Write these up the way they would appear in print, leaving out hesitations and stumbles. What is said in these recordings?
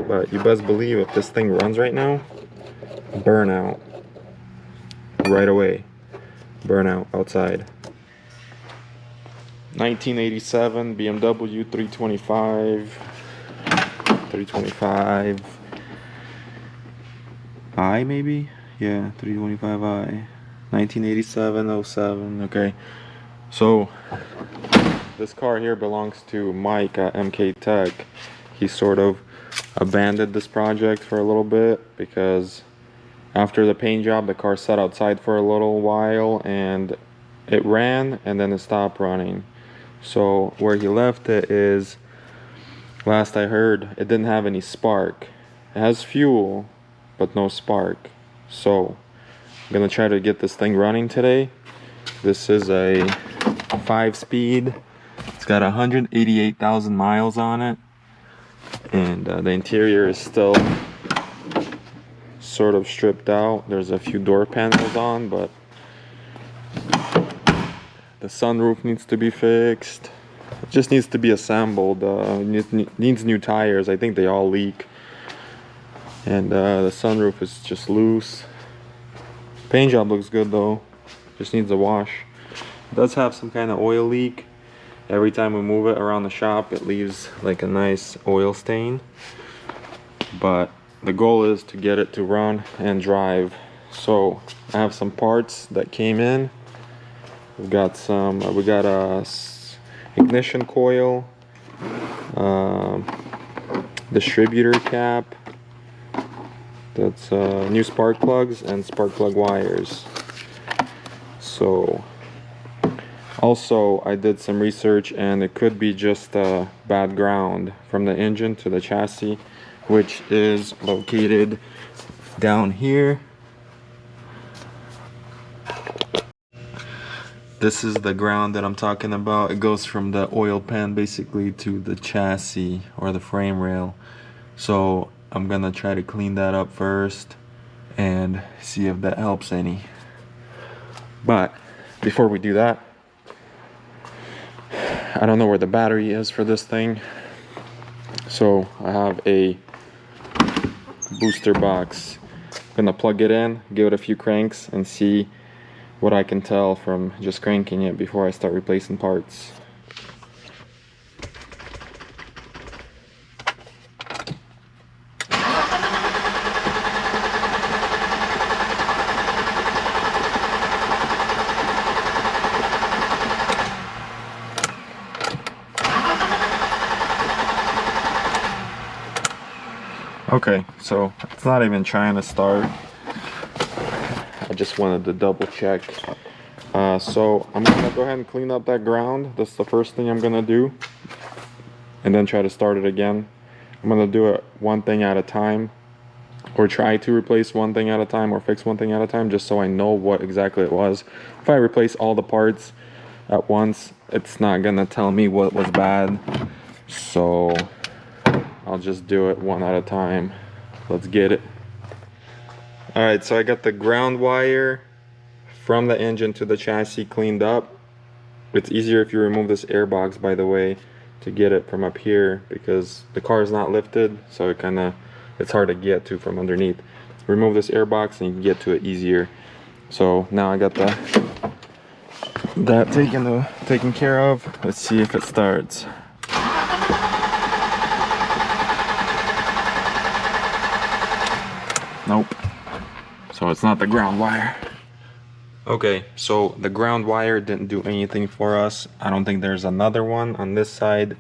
but you best believe if this thing runs right now, burnout right away. Burnout outside. 1987 BMW 325 I maybe? Yeah, 325i. 1987-07. Okay. So this car here belongs to Mike at MK Tech. He sort of abandoned this project for a little bit because after the paint job, the car sat outside for a little while and it ran and then it stopped running. So where he left it is, last I heard, it didn't have any spark. It has fuel, but no spark. So I'm gonna try to get this thing running today. This is a 5-speed. It's got 188,000 miles on it, and the interior is still sort of stripped out. There's a few door panels on, but the sunroof needs to be fixed. It just needs to be assembled. Needs new tires. I think they all leak, and the sunroof is just loose. Paint job looks good though, just needs a wash. It does have some kind of oil leak. Every time we move it around the shop, it leaves like a nice oil stain. But the goal is to get it to run and drive. So I have some parts that came in. We got a ignition coil, distributor cap. That's new spark plugs and spark plug wires. So also I did some research and it could be just bad ground from the engine to the chassis, which is located down here. This is the ground that I'm talking about. It goes from the oil pan basically to the chassis or the frame rail. So I'm gonna try to clean that up first and see if that helps any. But before we do that, I don't know where the battery is for this thing. So I have a booster box. I'm gonna plug it in, give it a few cranks, and see what I can tell from just cranking it before I start replacing parts. Okay, so it's not even trying to start. I just wanted to double check. So I'm gonna go ahead and clean up that ground. That's the first thing I'm gonna do, and then try to start it again. I'm gonna do it one thing at a time, or try to replace one thing at a time, or fix one thing at a time, just so I know what exactly it was. If I replace all the parts at once, it's not gonna tell me what was bad. So I'll just do it one at a time. Let's get it. Alright, so I got the ground wire from the engine to the chassis cleaned up. It's easier if you remove this air box, by the way, to get it from up here, because the car is not lifted, so it's hard to get to from underneath. Remove this air box and you can get to it easier. So now I got that taken care of. Let's see if it starts. Nope. So it's not the ground wire. Okay, so the ground wire didn't do anything for us. I don't think there's another one on this side.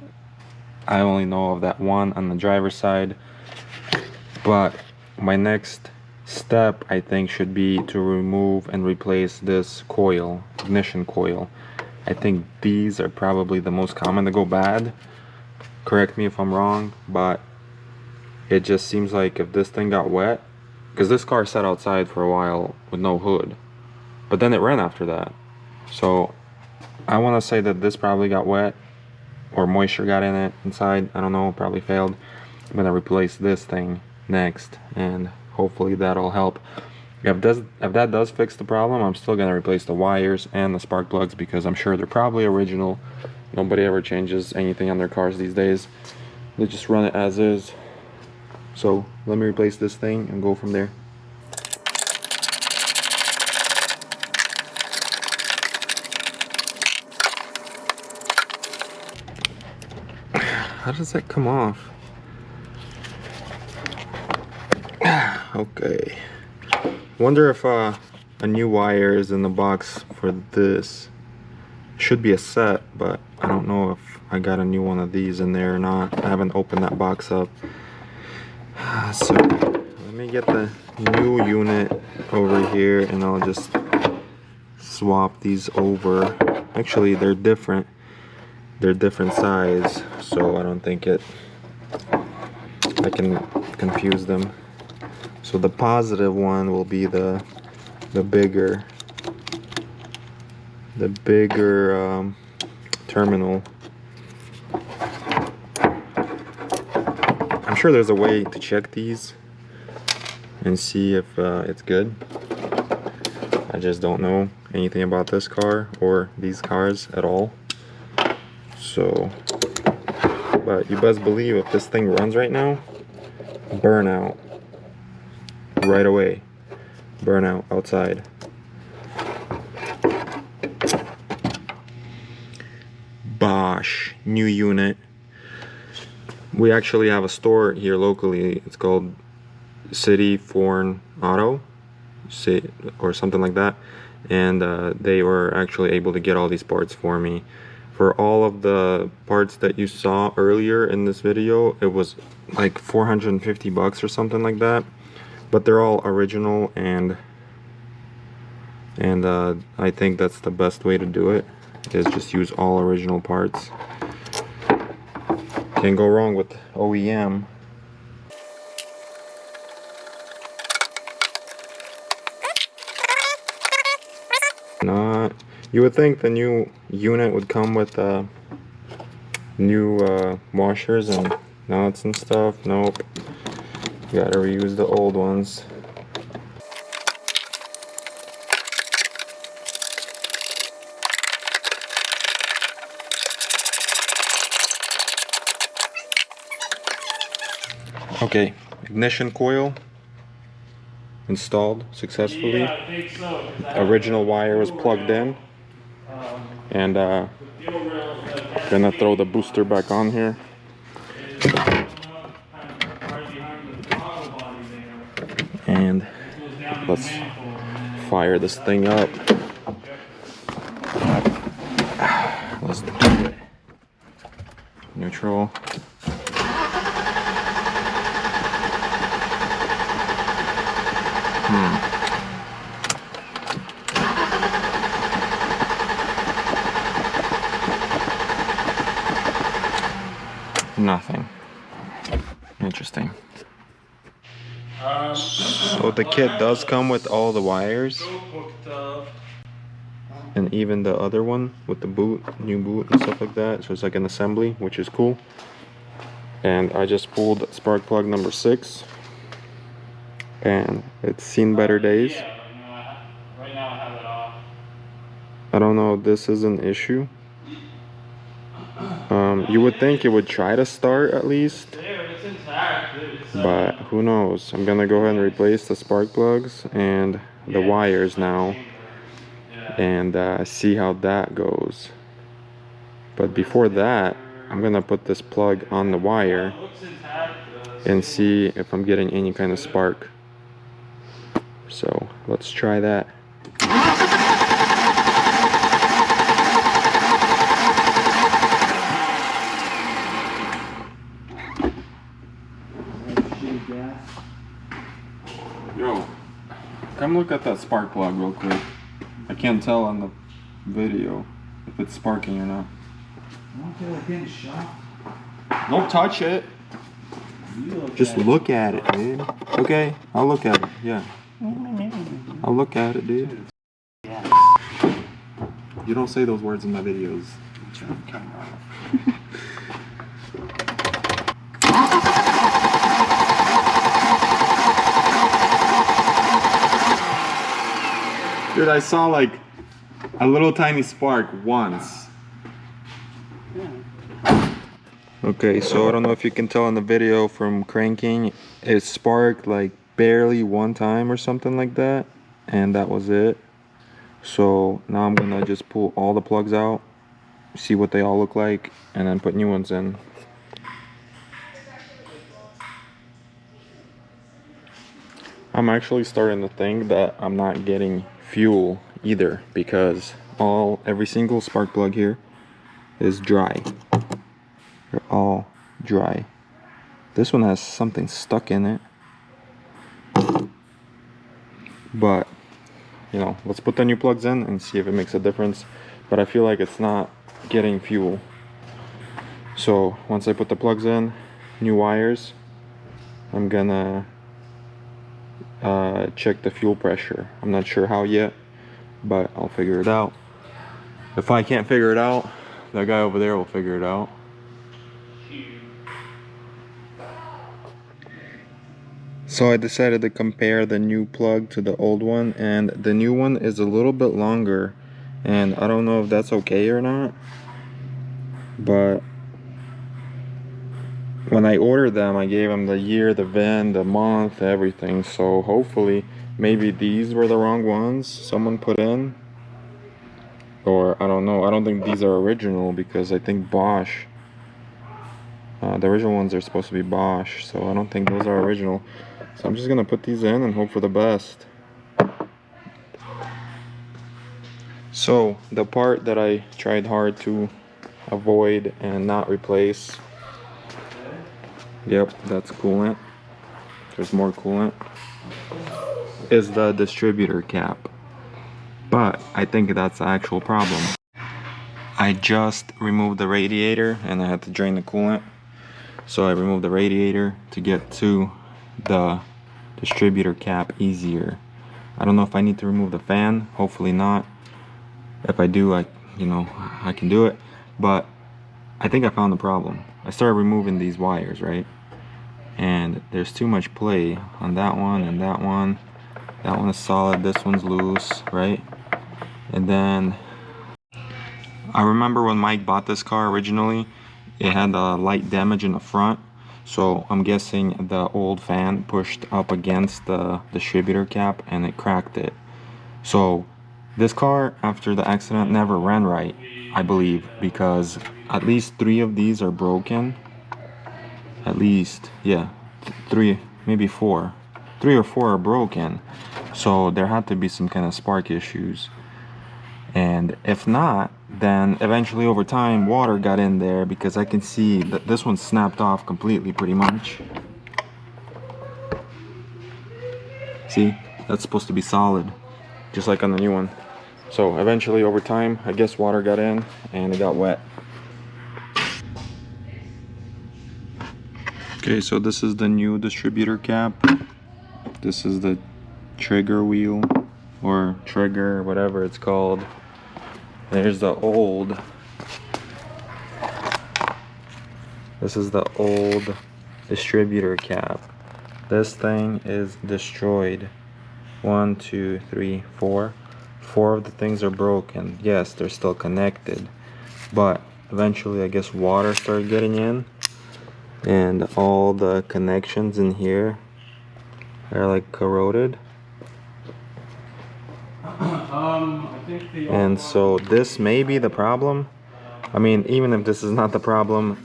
I only know of that one on the driver's side. But my next step, I think, should be to remove and replace this coil, ignition coil. I think these are probably the most common to go bad. Correct me if I'm wrong, but it just seems like if this thing got wet, because this car sat outside for a while with no hood, but then it ran after that. So I want to say that this probably got wet, or moisture got in it inside. I don't know, probably failed. I'm gonna replace this thing next, and hopefully that'll help. If that does fix the problem, I'm still gonna replace the wires and the spark plugs, because I'm sure they're probably original. Nobody ever changes anything on their cars these days. They just run it as is. So let me replace this thing and go from there. How does that come off? Okay. Wonder if a new wire is in the box for this. Should be a set, but I don't know if I got a new one of these in there or not. I haven't opened that box up. So let me get the new unit over here and I'll just swap these over. Actually, they're different. They're different size, so I don't think I can confuse them. So the positive one will be the bigger terminal. I'm sure there's a way to check these and see if it's good. I just don't know anything about this car or these cars at all. So, but you best believe if this thing runs right now, burnout right away. Burnout outside. Bosch, new unit. We actually have a store here locally. It's called City Foreign Auto, or something like that. And they were actually able to get all these parts for me. For all of the parts that you saw earlier in this video, it was like 450 bucks or something like that. But they're all original, and I think that's the best way to do it, is just use all original parts. Can't go wrong with OEM. Not. You would think the new unit would come with new washers and nuts and stuff. Nope. You gotta reuse the old ones. Okay, ignition coil installed successfully. Yeah, I think so. Original wire was plugged in, and gonna throw the booster back on here. And let's fire this thing up. Let's do it. Neutral. Nothing. Interesting. So the kit does come with all the wires, and even the other one with the boot, new boot and stuff like that. So it's like an assembly, which is cool. And I just pulled spark plug number 6, and it's seen better days. Right now I have it off. I don't know if this is an issue. You would think it would try to start at least, but who knows. I'm gonna go ahead and replace the spark plugs and the wires now, and see how that goes. But before that, I'm gonna put this plug on the wire and see if I'm getting any kind of spark. So let's try that. Yo, come look at that spark plug real quick. I can't tell on the video if it's sparking or not. I don't feel like getting shot. Don't touch it. Just look at it, dude. Okay, I'll look at it. Yeah. I'll look at it, dude. You don't say those words in my videos. Dude, I saw like a little tiny spark once. Okay, so I don't know if you can tell in the video from cranking, it sparked like barely one time or something like that, and that was it. So now I'm gonna just pull all the plugs out, see what they all look like, and then put new ones in. I'm actually starting to think that I'm not getting fuel either, because every single spark plug here is dry. They're all dry. This one has something stuck in it, but you know, let's put the new plugs in and see if it makes a difference. But I feel like it's not getting fuel. So once I put the plugs in, new wires, I'm gonna check the fuel pressure. I'm not sure how yet, but I'll figure it out. If I can't figure it out, that guy over there will figure it out. So I decided to compare the new plug to the old one, and the new one is a little bit longer, and I don't know if that's okay or not, but when I ordered them, I gave them the year, the VIN, the month, everything. So hopefully, maybe these were the wrong ones someone put in, or I don't know. I don't think these are original, because I think Bosch, the original ones are supposed to be Bosch, so I don't think those are original. So I'm just gonna put these in and hope for the best. So the part that I tried hard to avoid and not replace, yep, that's coolant. There's more coolant. Is the distributor cap. But I think that's the actual problem. I just removed the radiator and I had to drain the coolant. So I removed the radiator to get to the distributor cap easier. I don't know if I need to remove the fan, hopefully not. If I do, I can do it. But I think I found the problem. I started removing these wires, right? And there's too much play on that one and that one. That one is solid, this one's loose, right? And then I remember when Mike bought this car originally, it had a light damage in the front. So I'm guessing the old fan pushed up against the distributor cap and it cracked it. So this car, after the accident, never ran right, I believe, because at least 3 of these are broken. At least, yeah, 3, maybe 4. 3 or 4 are broken. So there had to be some kind of spark issues. And if not, then eventually over time water got in there, because I can see that this one snapped off completely pretty much. See, that's supposed to be solid, just like on the new one. So eventually over time, I guess water got in and it got wet. Okay, so this is the new distributor cap. This is the trigger wheel, or trigger, whatever it's called. There's the old. This is the old distributor cap. This thing is destroyed. 1, 2, 3, 4. 4 of the things are broken. Yes, they're still connected, but eventually I guess water started getting in, and all the connections in here are like corroded. And so this may be the problem. I mean, even if this is not the problem,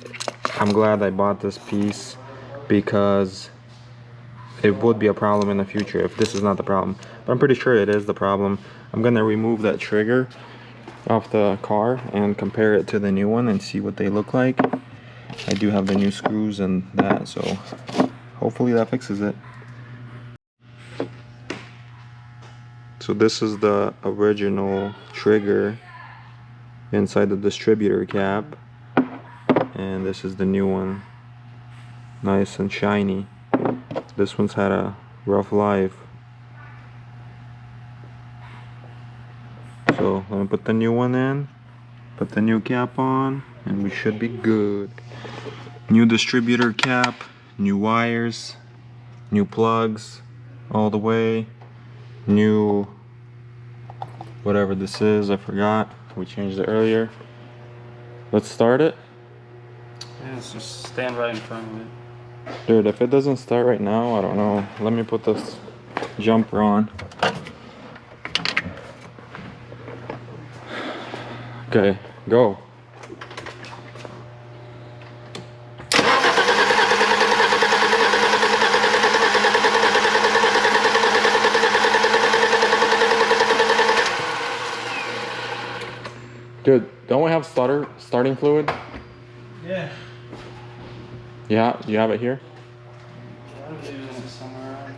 I'm glad I bought this piece, because it would be a problem in the future if this is not the problem. But I'm pretty sure it is the problem. I'm gonna remove that trigger off the car and compare it to the new one and see what they look like. I do have the new screws and that, so hopefully that fixes it. So this is the original trigger inside the distributor cap, and this is the new one, nice and shiny. This one's had a rough life. So let me put the new one in, put the new cap on, and we should be good. New distributor cap, new wires, new plugs all the way, new whatever this is, I forgot, we changed it earlier. Let's start it Yeah, it's just stand right in front of it. Dude, if it doesn't start right now, I don't know. Let me put this jumper on. Okay, go. Dude, don't we have starting fluid? Yeah. Yeah, you have it here? I believe this is somewhere around here.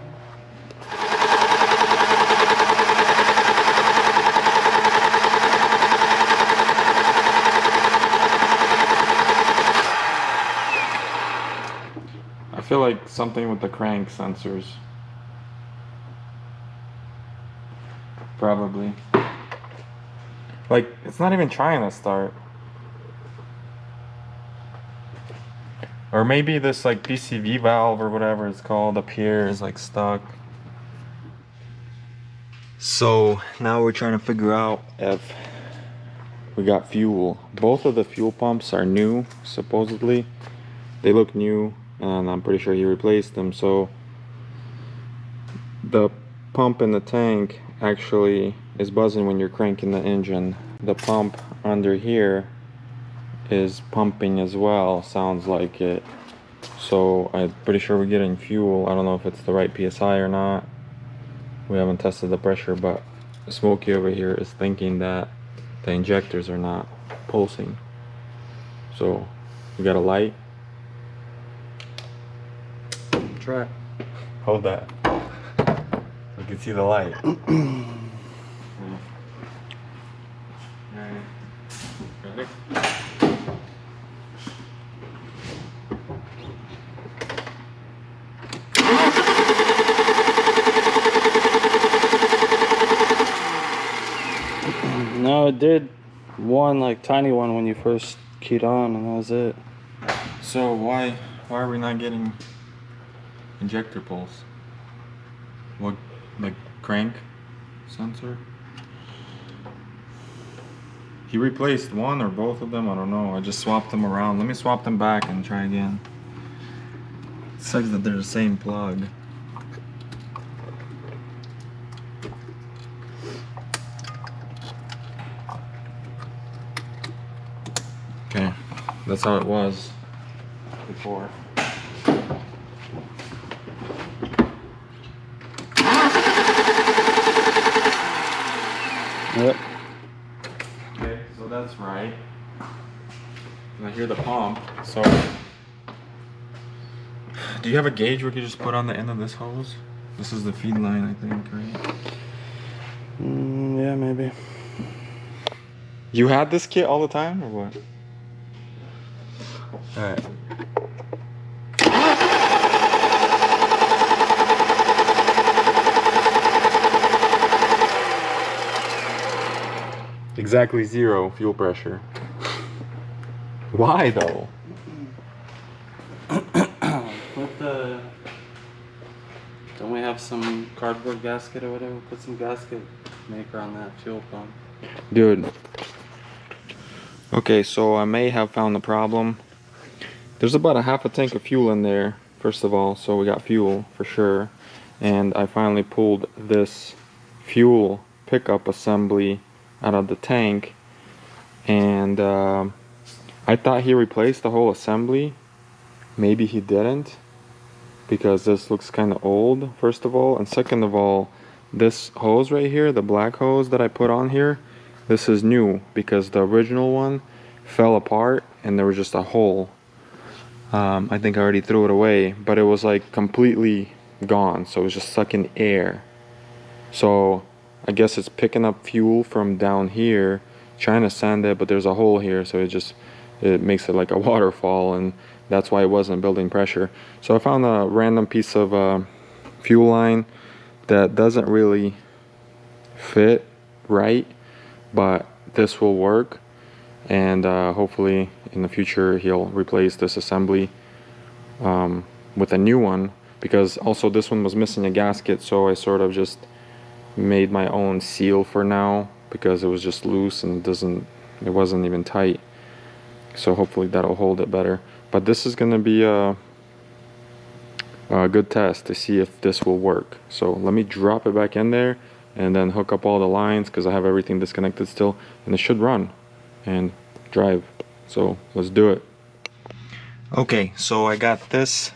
I feel like something with the crank sensors. Probably. Like, it's not even trying to start. Or maybe this like PCV valve or whatever it's called up here is like stuck. So now we're trying to figure out if we got fuel. Both of the fuel pumps are new, supposedly. They look new, and I'm pretty sure he replaced them. So the pump in the tank actually is buzzing when you're cranking the engine. The pump under here is pumping as well, sounds like it. So I'm pretty sure we're getting fuel. I don't know if it's the right PSI or not. We haven't tested the pressure, but Smokey over here is thinking that the injectors are not pulsing. So we got a light. Try. Hold that. We can see the light. Ready? No, it did one like tiny one when you first keyed on, and that was it. So why are we not getting injector pulse? What, like crank sensor? He replaced one or both of them, I don't know. I just swapped them around. Let me swap them back and try again. It sucks that they're the same plug. Okay, that's how it was before. Yep. Okay, so that's right. And I hear the pump, so... Do you have a gauge we could just put on the end of this hose? This is the feed line, I think, right? Yeah, maybe. You had this kit all the time, or what? Alright. Exactly 0 fuel pressure. Why though? Put the. Don't we have some cardboard gasket or whatever? Put some gasket maker on that fuel pump. Dude. Okay, so I may have found the problem. There's about a half a tank of fuel in there, first of all, so we got fuel for sure. And I finally pulled this fuel pickup assembly out of the tank, and I thought he replaced the whole assembly. Maybe he didn't, because this looks kind of old, first of all, and second of all, this hose right here, the black hose that I put on here, this is new because the original one fell apart and there was just a hole. I think I already threw it away, but it was like completely gone, so it was just sucking air. So I guess it's picking up fuel from down here, trying to send it, but there's a hole here, so it makes it like a waterfall, and that's why it wasn't building pressure. So I found a random piece of fuel line that doesn't really fit right, but this will work, and hopefully in the future he'll replace this assembly with a new one, because also this one was missing a gasket, so I sort of just made my own seal for now because it was just loose and it wasn't even tight. So hopefully that'll hold it better. But this is gonna be a good test to see if this will work. So let me drop it back in there and then hook up all the lines, because I have everything disconnected still, and it should run and drive. So let's do it. Okay, so I got this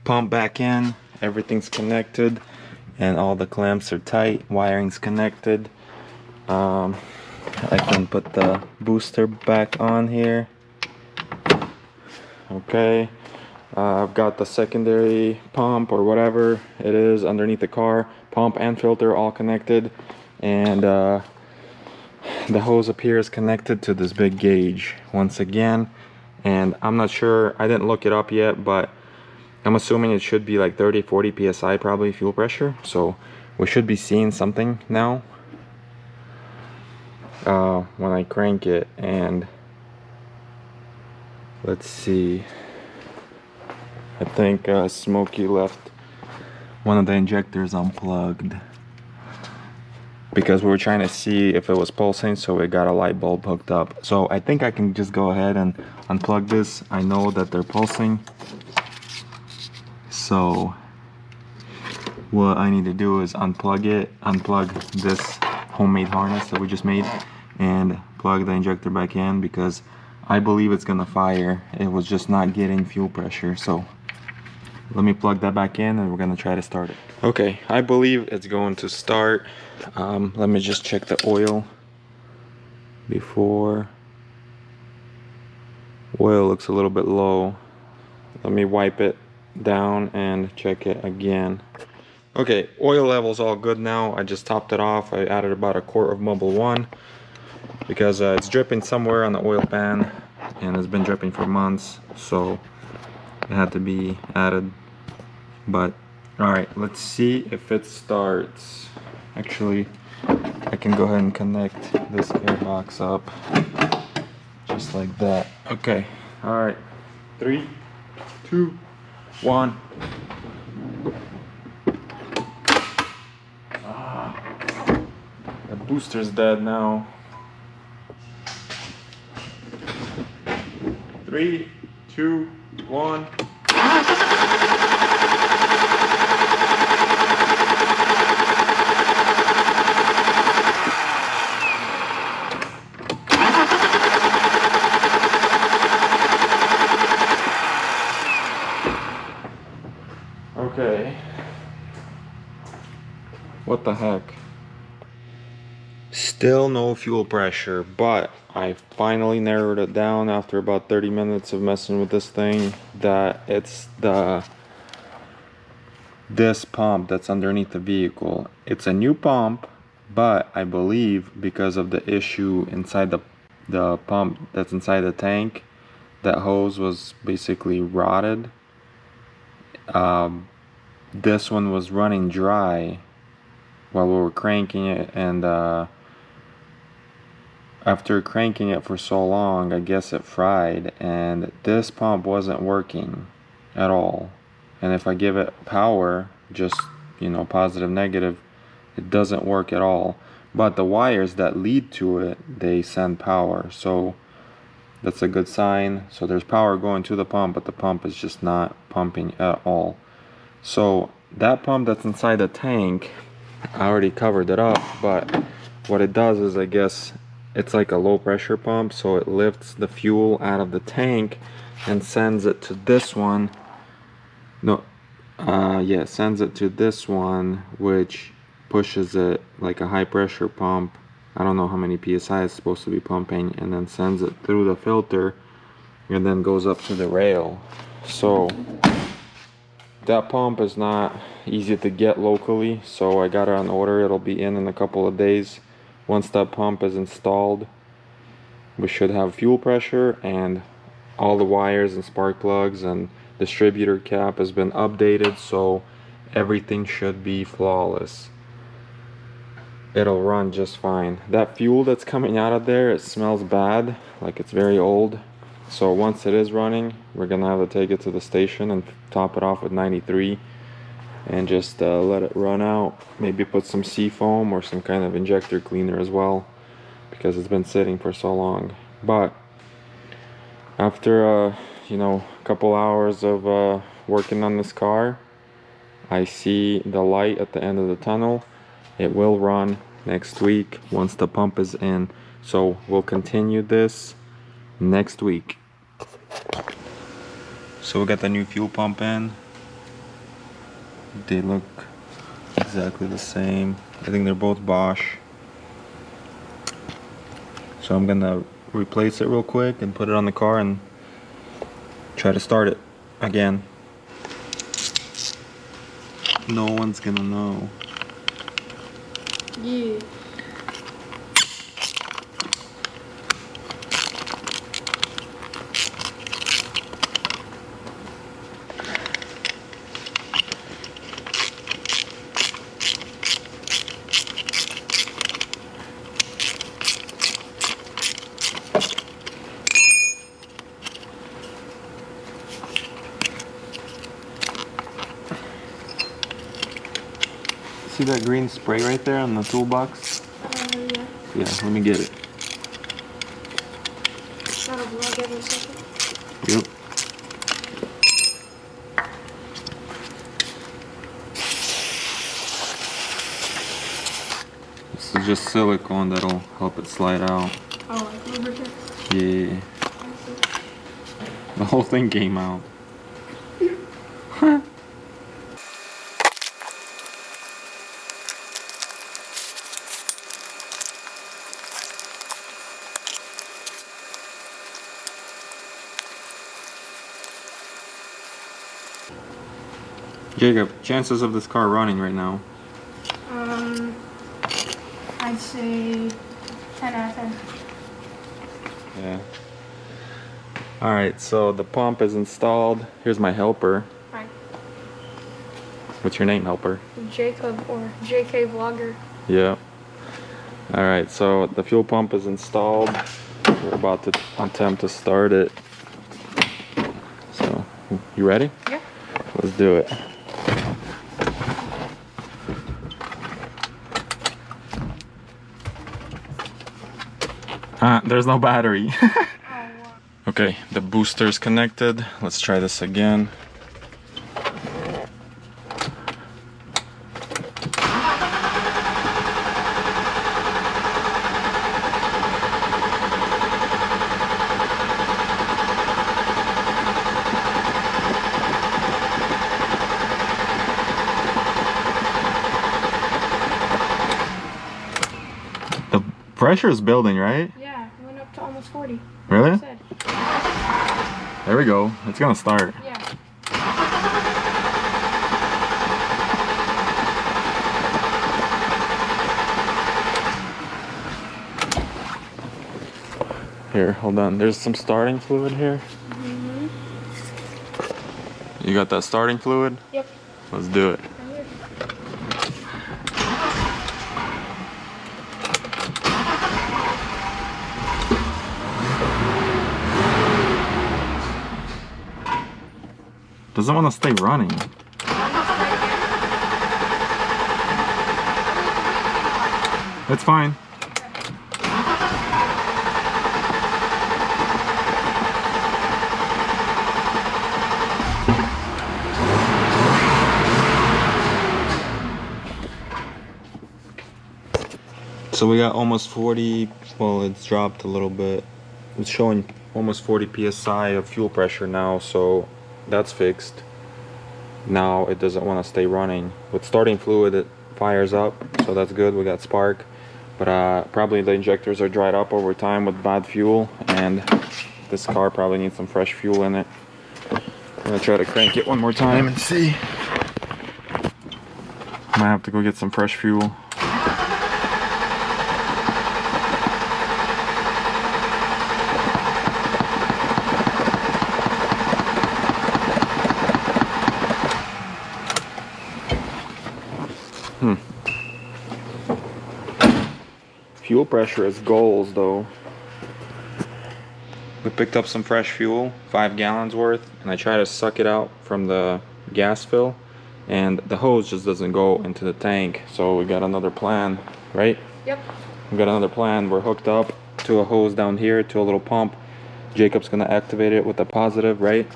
pump back in, everything's connected, and all the clamps are tight, wiring's connected. I can put the booster back on here. Okay, I've got the secondary pump or whatever it is underneath the car, pump and filter all connected, and the hose up here is connected to this big gauge once again. And I'm not sure, I didn't look it up yet, but I'm assuming it should be like 30-40 psi probably fuel pressure, so we should be seeing something now when I crank it. And let's see, I think Smokey left one of the injectors unplugged because we were trying to see if it was pulsing, so we got a light bulb hooked up. So I think I can just go ahead and unplug this. I know that they're pulsing, so what I need to do is unplug this homemade harness that we just made, and plug the injector back in, because I believe it's gonna fire. It was just not getting fuel pressure. So let me plug that back in and we're gonna try to start it. Okay, I believe it's going to start. Let me just check the oil before. Oil looks a little bit low. Let me wipe it down and check it again. Okay, oil level's all good now. I just topped it off. I added about a quart of Mobile 1 because it's dripping somewhere on the oil pan, and it's been dripping for months, so it had to be added. But all right, let's see if it starts. Actually, I can go ahead and connect this airbox up just like that. Okay, all right, 3, 2, 1. The booster's dead now. 3, 2, 1. Okay. What the heck? Still no fuel pressure, but I finally narrowed it down after about 30 minutes of messing with this thing that it's this pump that's underneath the vehicle. It's a new pump, but I believe because of the issue inside the pump that's inside the tank, that hose was basically rotted. This one was running dry while we were cranking it, and after cranking it for so long, I guess it fried, and this pump wasn't working at all. And if I give it power, just, you know, positive, negative, it doesn't work at all. But the wires that lead to it, they send power, so that's a good sign. So there's power going to the pump, but the pump is just not pumping at all. So that pump that's inside the tank, I already covered it up, but what it does is, I guess it's like a low pressure pump, so it lifts the fuel out of the tank and sends it to this one. Yeah, sends it to this one, which pushes it like a high pressure pump. I don't know how many psi it's supposed to be pumping, and then sends it through the filter and then goes up to the rail. So that pump is not easy to get locally, so I got it on order. It'll be in a couple of days. Once that pump is installed, we should have fuel pressure, and all the wires and spark plugs and distributor cap has been updated, so everything should be flawless. It'll run just fine. That fuel that's coming out of there, it smells bad, like it's very old. So once it is running, we're gonna have to take it to the station and top it off with 93 and just let it run out. Maybe put some seafoam or some kind of injector cleaner as well, because it's been sitting for so long. But after you know, a couple hours of working on this car. I see the light at the end of the tunnel. It will run next week once the pump is in. So we'll continue this next week. So we got the new fuel pump in. They look exactly the same. I think they're both Bosch. So I'm gonna replace it real quick and put it on the car and try to start it again. No one's gonna know. Yeah. See that green spray right there on the toolbox? Yeah. Yeah, let me get it. Gotta vlog every second. Yep. This is just silicone that'll help it slide out. Oh, like lubricant? Yeah. The whole thing came out. Jacob, chances of this car running right now? I'd say 10 out of 10. Yeah. Alright, so the pump is installed. Here's my helper. Hi. What's your name, helper? Jacob or JK Vlogger. Yeah. Alright, so the fuel pump is installed. We're about to attempt to start it. So, you ready? Yeah. Let's do it. There's no battery. Okay, the booster's connected. Let's try this again. The pressure is building, right? Yeah, it went up to almost 40. Really? Like I said. There we go. It's gonna start. Yeah. Here, hold on. There's some starting fluid here. Mm-hmm. You got that starting fluid? Yep. Let's do it. Right here. Doesn't want to stay running. It's fine. So we got almost 40, well, it's dropped a little bit. It's showing almost 40 psi of fuel pressure now, so that's fixed. Now it doesn't want to stay running. With starting fluid, it fires up, so that's good. We got spark, but probably the injectors are dried up over time with bad fuel, and this car probably needs some fresh fuel in it. I'm gonna try to crank it one more time and see. Might have to go get some fresh fuel. Fuel pressure is goals though. We picked up some fresh fuel, 5 gallons worth, and I try to suck it out from the gas fill, and the hose just doesn't go into the tank. So we got another plan, right? Yep. We got another plan. We're hooked up to a hose down here to a little pump. Jacob's gonna activate it with a positive, right?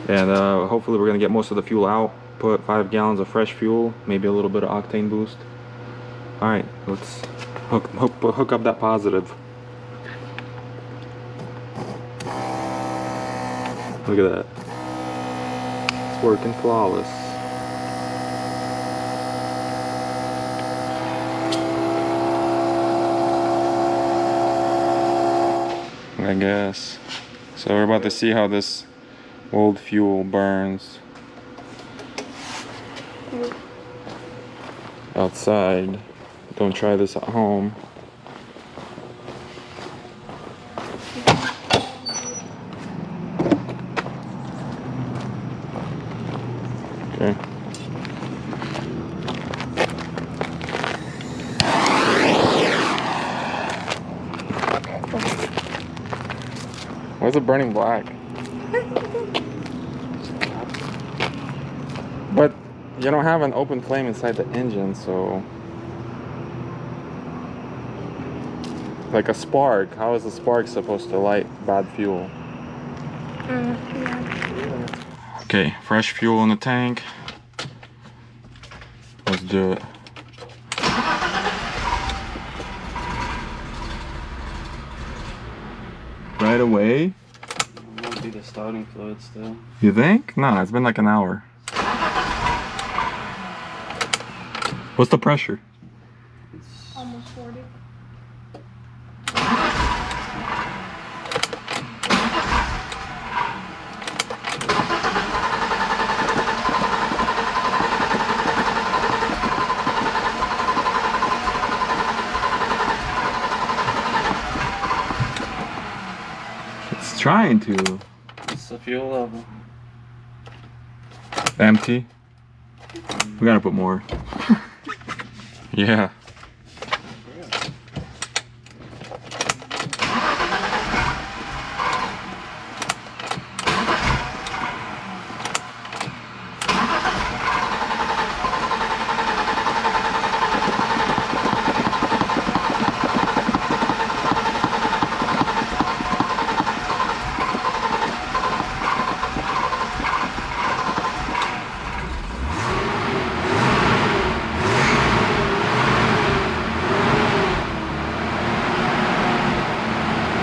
And hopefully we're gonna get most of the fuel out. Put 5 gallons of fresh fuel, maybe a little bit of octane boost. All right, let's hook up that positive. Look at that. It's working flawless. I guess. So we're about to see how this old fuel burns outside. Don't try this at home. Okay. Why is it burning black? But you don't have an open flame inside the engine, so like a spark. How is a spark supposed to light bad fuel? Yeah. Okay, fresh fuel in the tank. Let's do it. Right away? Might be the starting fluid still. You think? Nah, it's been like an hour. What's the pressure? Almost 40. It's trying to. It's the fuel level. Empty? We gotta put more. Yeah.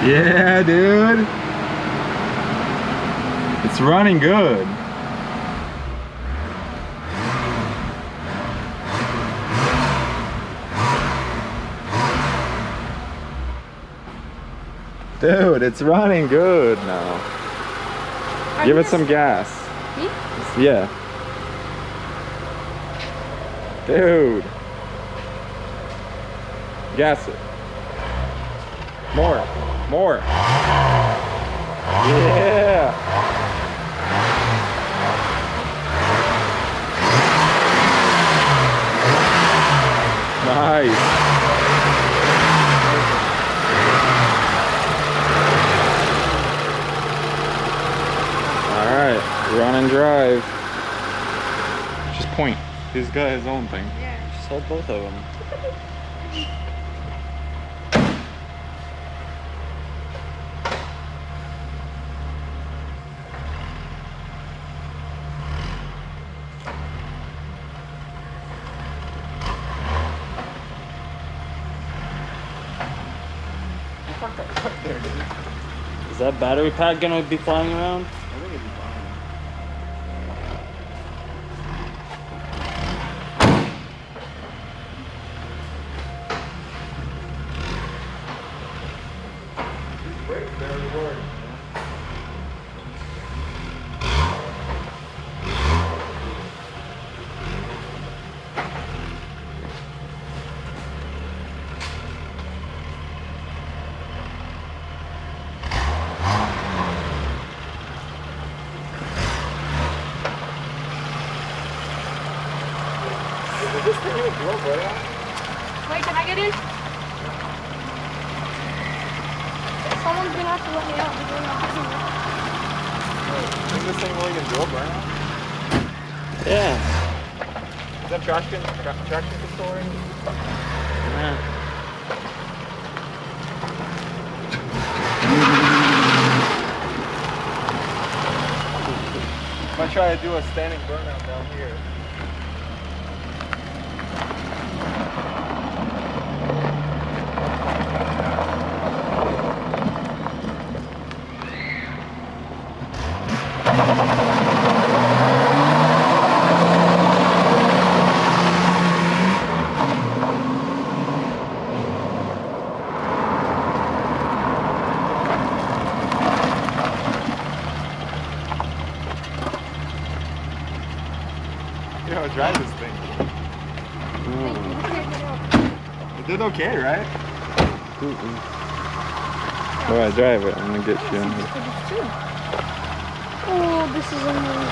Yeah, dude. It's running good. Dude, it's running good now. Give it some gas. Me? Yeah. Dude. Gas it. More. More. Yeah. Nice. All right, run and drive. Just point. He's got his own thing. Yeah. Just hold both of them. Is that battery pack gonna be flying around? Wait, can I get in? Someone's gonna have to let me out. Because we're not getting out. Is this thing really gonna drill burnout? Yeah. Is that traction control ring? Yeah. gonna try to do a standing burnout down here. You know, drive this thing. It did okay, right? Alright, drive it. I'm gonna get you in here. Oh, this is amazing.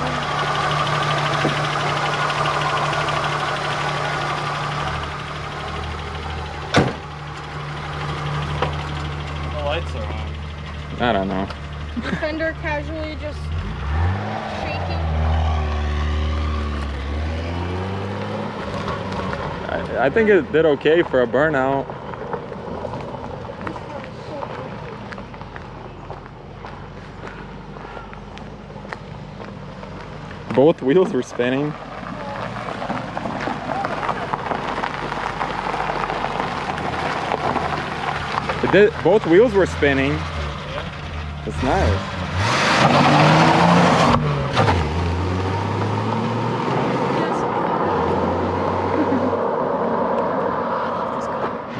The lights are on. I don't know. The fender casually just shaking. I think it did okay for a burnout. Both wheels were spinning. It did, both wheels were spinning. That's nice.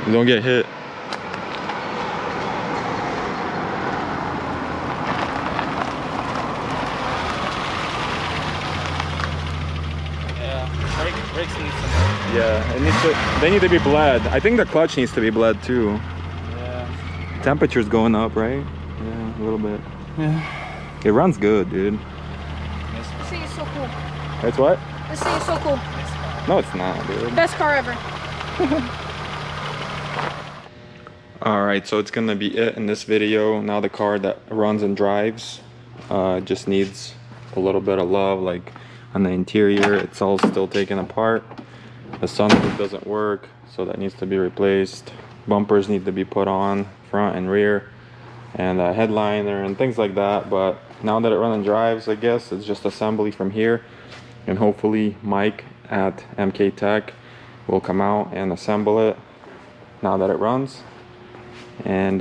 You don't get hit. Yeah, brakes need some work. Yeah, it needs to. They need to be bled. I think the clutch needs to be bled too. Yeah. Temperature's going up, right? Yeah, a little bit. Yeah. It runs good, dude. This thing is so cool. It's what? This thing is so cool. No, it's not, dude. Best car ever. Alright, so it's gonna be it in this video. Now the car that runs and drives just needs a little bit of love, like on the interior. It's all still taken apart. The sunroof doesn't work, so that needs to be replaced. Bumpers need to be put on, front and rear, and a headliner and things like that. But now that it runs and drives, I guess it's just assembly from here, and hopefully Mike at MK Tech will come out and assemble it now that it runs. And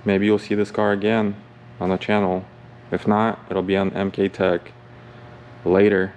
maybe you'll see this car again on the channel. If not, it'll be on MK Tech later.